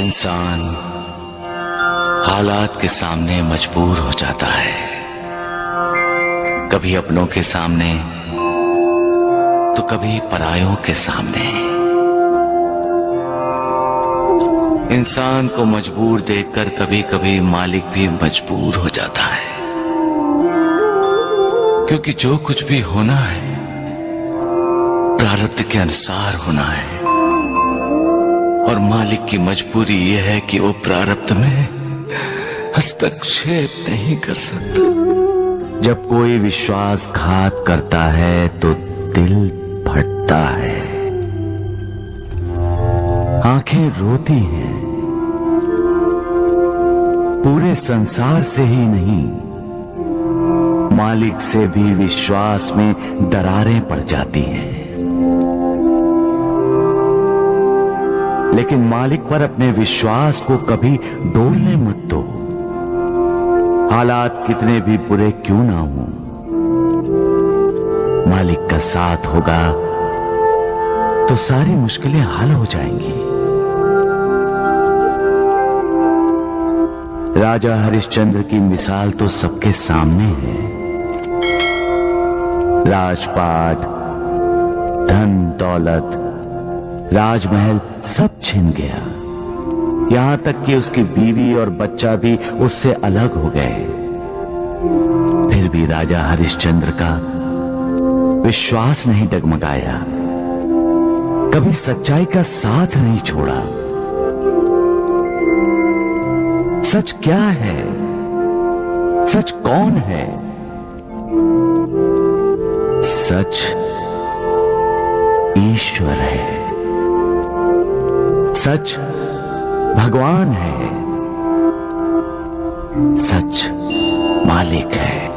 इंसान हालात के सामने मजबूर हो जाता है, कभी अपनों के सामने तो कभी परायों के सामने। इंसान को मजबूर देखकर कभी कभी मालिक भी मजबूर हो जाता है, क्योंकि जो कुछ भी होना है प्रारब्ध के अनुसार होना है, और मालिक की मजबूरी यह है कि वो प्रारब्ध में हस्तक्षेप नहीं कर सकता। जब कोई विश्वासघात करता है तो दिल फटता है, आंखें रोती हैं, पूरे संसार से ही नहीं मालिक से भी विश्वास में दरारें पड़ जाती हैं। लेकिन मालिक पर अपने विश्वास को कभी डोलने मत दो। हालात कितने भी बुरे क्यों ना हो, मालिक का साथ होगा तो सारी मुश्किलें हल हो जाएंगी। राजा हरिश्चंद्र की मिसाल तो सबके सामने है। राजपाट, धन दौलत, राजमहल सब छिन गया, यहां तक कि उसकी बीवी और बच्चा भी उससे अलग हो गए। फिर भी राजा हरिश्चंद्र का विश्वास नहीं डगमगाया, कभी सच्चाई का साथ नहीं छोड़ा। सच क्या है? सच कौन है? सच ईश्वर है, सच भगवान है, सच मालिक है।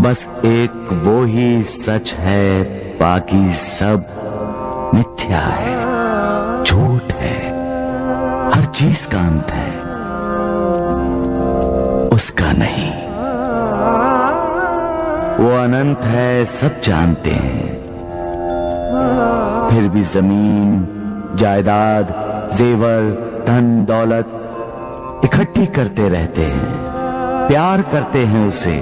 बस एक वो ही सच है, बाकी सब मिथ्या है, झूठ है। हर चीज का अंत है, उसका नहीं। वो अनंत है, सब जानते हैं, फिर भी जमीन, जायदाद, जेवर, धन दौलत इकट्ठी करते रहते हैं, प्यार करते हैं उसे।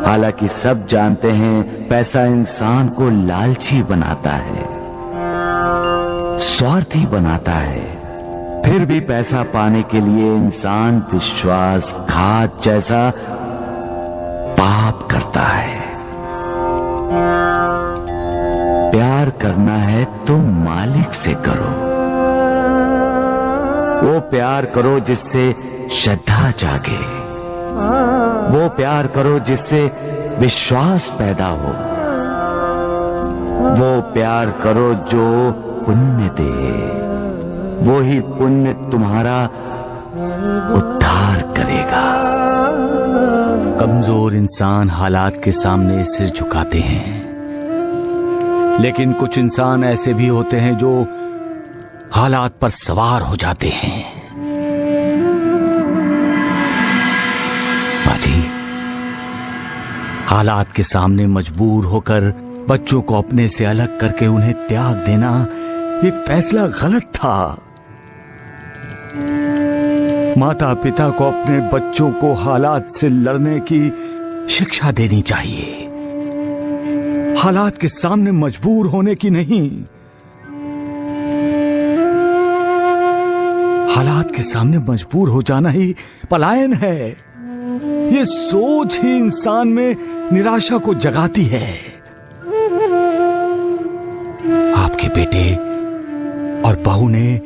हालांकि सब जानते हैं पैसा इंसान को लालची बनाता है, स्वार्थी बनाता है। फिर भी पैसा पाने के लिए इंसान विश्वासघात जैसा पाप करता है। प्यार करना है तो मालिक से करो, वो प्यार करो जिससे श्रद्धा जागे, वो प्यार करो जिससे विश्वास पैदा हो, वो प्यार करो जो पुण्य दे, वो ही पुण्य तुम्हारा उद्धार करेगा। कमजोर इंसान हालात के सामने सिर झुकाते हैं, लेकिन कुछ इंसान ऐसे भी होते हैं जो हालात पर सवार हो जाते हैं। बाजी, हालात के सामने मजबूर होकर बच्चों को अपने से अलग करके उन्हें त्याग देना, ये फैसला गलत था। माता पिता को अपने बच्चों को हालात से लड़ने की शिक्षा देनी चाहिए, हालात के सामने मजबूर होने की नहीं। हालात के सामने मजबूर हो जाना ही पलायन है। ये सोच ही इंसान में निराशा को जगाती है। आपके बेटे और बहू ने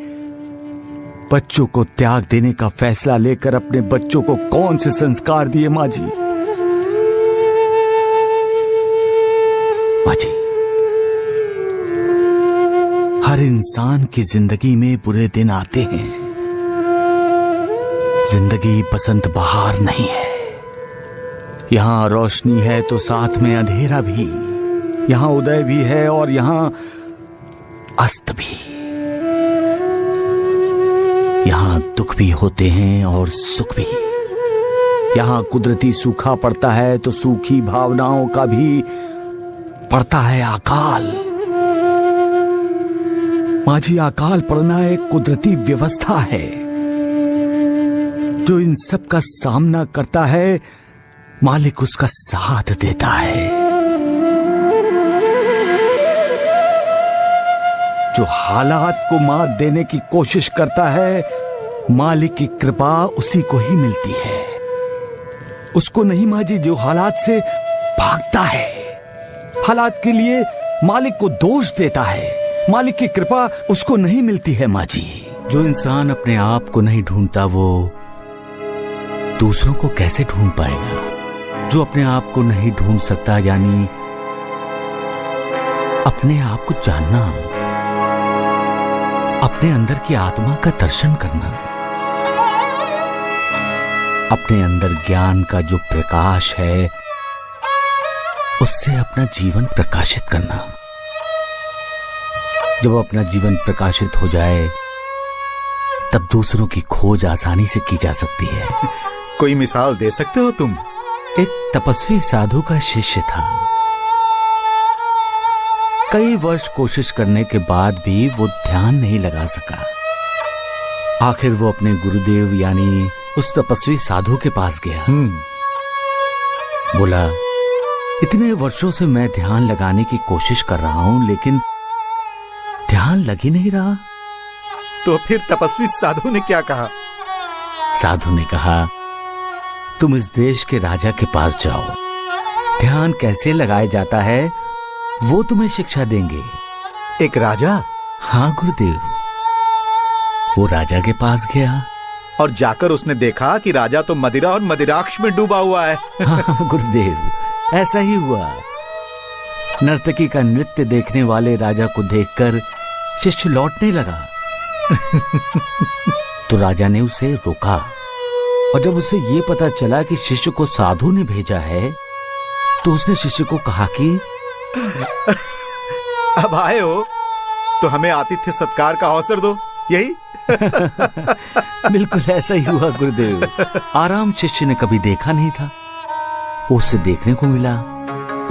बच्चों को त्याग देने का फैसला लेकर अपने बच्चों को कौन से संस्कार दिए माँ जी? माँ जी, हर इंसान की जिंदगी में बुरे दिन आते हैं। जिंदगी बसंत बहार नहीं है। यहां रोशनी है तो साथ में अंधेरा भी, यहां उदय भी है और यहां अस्त भी। यहां दुख भी होते हैं और सुख भी। यहां कुदरती सूखा पड़ता है तो सूखी भावनाओं का भी पड़ता है अकाल। माँ जी, अकाल पड़ना एक कुदरती व्यवस्था है जो इन सब का सामना करता है, मालिक उसका साथ देता है। जो हालात को मात देने की कोशिश करता है, मालिक की कृपा उसी को ही मिलती है। उसको नहीं माँ जी जो हालात से भागता है, हालात के लिए मालिक को दोष देता है। मालिक की कृपा उसको नहीं मिलती है माँ जी। जो इंसान अपने आप को नहीं ढूंढता वो दूसरों को कैसे ढूंढ पाएगा? जो अपने आप को नहीं ढूंढ सकता, यानी अपने आप को जानना, अपने अंदर की आत्मा का दर्शन करना, अपने अंदर ज्ञान का जो प्रकाश है उससे अपना जीवन प्रकाशित करना। जब अपना जीवन प्रकाशित हो जाए तब दूसरों की खोज आसानी से की जा सकती है। कोई मिसाल दे सकते हो तुम? एक तपस्वी साधु का शिष्य था। कई वर्ष कोशिश करने के बाद भी वो ध्यान नहीं लगा सका। आखिर वो अपने गुरुदेव यानी उस तपस्वी साधु के पास गया। बोला, इतने वर्षों से मैं ध्यान लगाने की कोशिश कर रहा हूं, लेकिन ध्यान लग ही नहीं रहा। तो फिर तपस्वी साधु ने क्या कहा? साधु ने कहा, तुम इस देश के राजा के पास जाओ, ध्यान कैसे लगाया जाता है वो तुम्हें शिक्षा देंगे। एक राजा? हाँ गुरुदेव। वो राजा के पास गया और जाकर उसने देखा कि राजा तो मदिरा और मदिराक्ष में डूबा हुआ है। हाँ गुरुदेव, ऐसा ही हुआ। नर्तकी का नृत्य देखने वाले राजा को देखकर शिष्य लौटने लगा। तो राजा ने उसे रोका और जब उसे ये पता चला कि शिष्य को साधु ने भेजा है तो उसने शिष्य को कहा कि अब आए हो तो हमें आतिथ्य सत्कार का अवसर दो, यही? बिल्कुल ऐसा ही हुआ गुरुदेव। आराम शिष्य ने कभी देखा नहीं था, उसे देखने को मिला,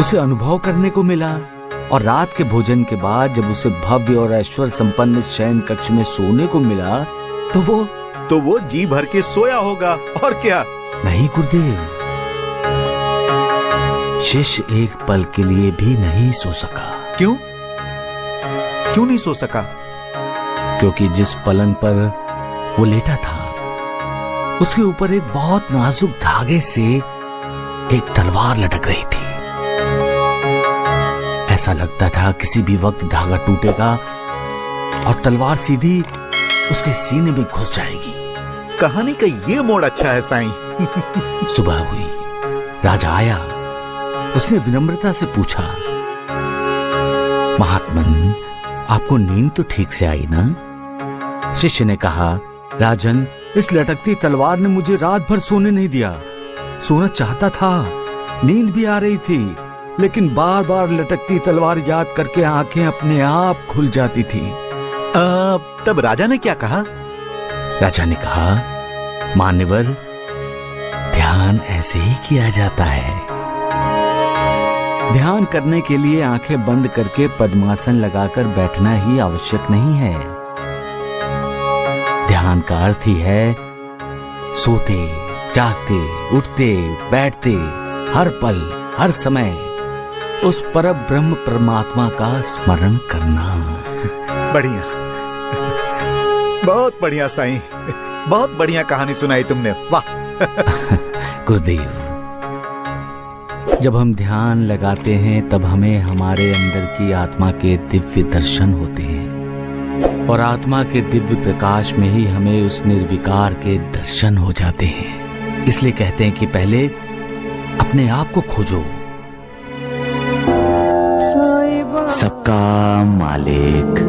उसे अनुभव करने को मिला। और रात के भोजन के बाद जब उसे भव्य और ऐश्वर्य संपन्न शयन कक्ष में सोने को मिला तो वो जी भर के सोया होगा, और क्या? नहीं गुरुदेव, शिष्य एक पल के लिए भी नहीं सो सका। क्यों? क्यों नहीं सो सका? क्योंकि जिस पलंग पर वो लेटा था उसके ऊपर एक बहुत नाजुक धागे से एक तलवार लटक रही थी। ऐसा लगता था किसी भी वक्त धागा टूटेगा और तलवार सीधी उसके सीने में घुस जाएगी। कहानी का ये मोड़ अच्छा है साईं। सुबह हुई, राजा आया। उसने विनम्रता से पूछा, महात्मन, आपको नींद तो ठीक से आई ना? शिष्य ने कहा, राजन, इस लटकती तलवार ने मुझे रात भर सोने नहीं दिया। सोना चाहता था, नींद भी आ रही थी, लेकिन बार बार लटकती तलवार याद करके आंखें अपने आप खुल जाती थी। तब राजा ने क्या कहा? राजा ने कहा, मान्यवर, ध्यान ऐसे ही किया जाता है। ध्यान करने के लिए आंखें बंद करके पद्मासन लगाकर बैठना ही आवश्यक नहीं है। ध्यान का अर्थ ही है सोते, जागते, उठते, बैठते, हर पल, हर समय उस परम ब्रह्म परमात्मा का स्मरण करना। बढ़िया, बहुत बढ़िया साईं, बहुत बढ़िया कहानी सुनाई तुमने, वाह। गुरुदेव, जब हम ध्यान लगाते हैं तब हमें हमारे अंदर की आत्मा के दिव्य दर्शन होते हैं और आत्मा के दिव्य प्रकाश में ही हमें उस निर्विकार के दर्शन हो जाते हैं। इसलिए कहते हैं कि पहले अपने आप को खोजो। सबका मालिक